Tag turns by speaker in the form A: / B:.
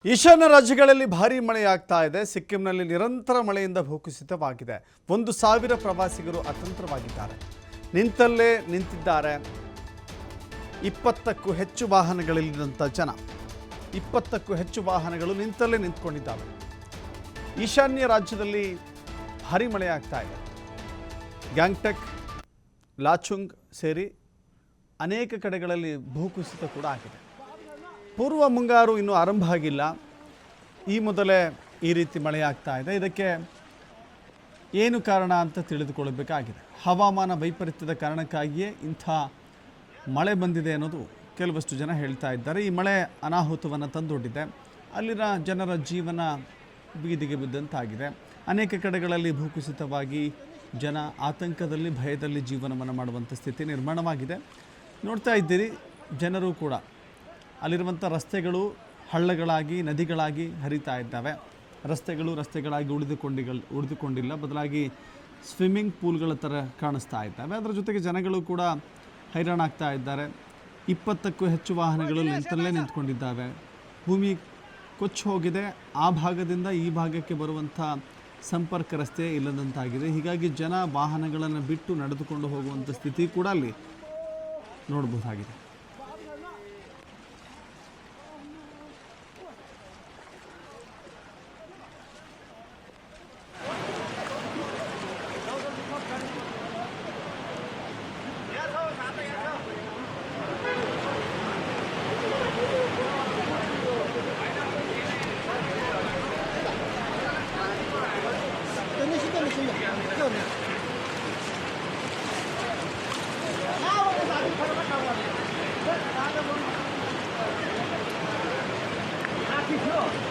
A: ಈಶಾನ್ಯ ರಾಜ್ಯಗಳಲ್ಲಿ ಭಾರೀ ಮಳೆಯಾಗ್ತಾ ಇದೆ. ಸಿಕ್ಕಿಂನಲ್ಲಿ ನಿರಂತರ ಮಳೆಯಿಂದ ಭೂಕುಸಿತವಾಗಿದೆ. 1,000 ಪ್ರವಾಸಿಗರು ಅತಂತ್ರವಾಗಿದ್ದಾರೆ. ನಿಂತಲ್ಲೇ ನಿಂತಿದ್ದಾರೆ. 20ಕ್ಕೂ ಹೆಚ್ಚು ವಾಹನಗಳಲ್ಲಿದ್ದಂಥ ಜನ 20ಕ್ಕೂ ಹೆಚ್ಚು ವಾಹನಗಳು ನಿಂತಲ್ಲೇ ನಿಂತ್ಕೊಂಡಿದ್ದಾವೆ. ಈಶಾನ್ಯ ರಾಜ್ಯದಲ್ಲಿ ಭಾರೀ ಮಳೆಯಾಗ್ತಾ ಇದೆ. ಗ್ಯಾಂಗ್ಟಕ್, ಲಾಚುಂಗ್ ಸೇರಿ ಅನೇಕ ಕಡೆಗಳಲ್ಲಿ ಭೂಕುಸಿತ ಕೂಡ ಆಗಿದೆ. ಪೂರ್ವ ಮುಂಗಾರು ಇನ್ನೂ ಆರಂಭ ಆಗಿಲ್ಲ. ಈ ಮೊದಲೇ ಈ ರೀತಿ ಮಳೆಯಾಗ್ತಾ ಇದೆ. ಇದಕ್ಕೆ ಏನು ಕಾರಣ ಅಂತ ತಿಳಿದುಕೊಳ್ಳಬೇಕಾಗಿದೆ. ಹವಾಮಾನ ವೈಪರೀತ್ಯದ ಕಾರಣಕ್ಕಾಗಿಯೇ ಇಂಥ ಮಳೆ ಬಂದಿದೆ ಅನ್ನೋದು ಕೆಲವಷ್ಟು ಜನ ಹೇಳ್ತಾ ಇದ್ದಾರೆ. ಈ ಮಳೆ ಅನಾಹುತವನ್ನು ತಂದೊಡ್ಡಿದೆ. ಅಲ್ಲಿನ ಜನರ ಜೀವನ ಬೀದಿಗೆ ಬಿದ್ದಂತಾಗಿದೆ. ಅನೇಕ ಕಡೆಗಳಲ್ಲಿ ಭೂಕುಸಿತವಾಗಿ ಜನ ಆತಂಕದಲ್ಲಿ, ಭಯದಲ್ಲಿ ಜೀವನವನ್ನು ಮಾಡುವಂಥ ಸ್ಥಿತಿ ನಿರ್ಮಾಣವಾಗಿದೆ. ನೋಡ್ತಾ ಇದ್ದೀರಿ, ಜನರು ಕೂಡ ಅಲ್ಲಿರುವಂಥ ರಸ್ತೆಗಳು ಹಳ್ಳಗಳಾಗಿ, ನದಿಗಳಾಗಿ ಹರಿತಾ ಇದ್ದಾವೆ. ರಸ್ತೆಗಳಾಗಿ ಉಳಿದುಕೊಂಡಿಲ್ಲ, ಬದಲಾಗಿ ಸ್ವಿಮ್ಮಿಂಗ್ ಪೂಲ್ಗಳ ಥರ ಕಾಣಿಸ್ತಾ ಇದ್ದಾವೆ. ಅದರ ಜೊತೆಗೆ ಜನಗಳು ಕೂಡ ಹೈರಾಣಾಗ್ತಾ ಇದ್ದಾರೆ. 20ಕ್ಕೂ ಹೆಚ್ಚು ವಾಹನಗಳು ನಿಂತಲ್ಲೇ ನಿಂತ್ಕೊಂಡಿದ್ದಾವೆ. ಭೂಮಿ ಕೊಚ್ಚಿ ಹೋಗಿದೆ. ಆ ಭಾಗದಿಂದ ಈ ಭಾಗಕ್ಕೆ ಬರುವಂಥ ಸಂಪರ್ಕ ರಸ್ತೆ ಇಲ್ಲದಂತಾಗಿದೆ. ಹೀಗಾಗಿ ಜನ ವಾಹನಗಳನ್ನು ಬಿಟ್ಟು ನಡೆದುಕೊಂಡು ಹೋಗುವಂಥ ಸ್ಥಿತಿ ಕೂಡ ಅಲ್ಲಿ ನೋಡಬಹುದಾಗಿದೆ.
B: Thank you.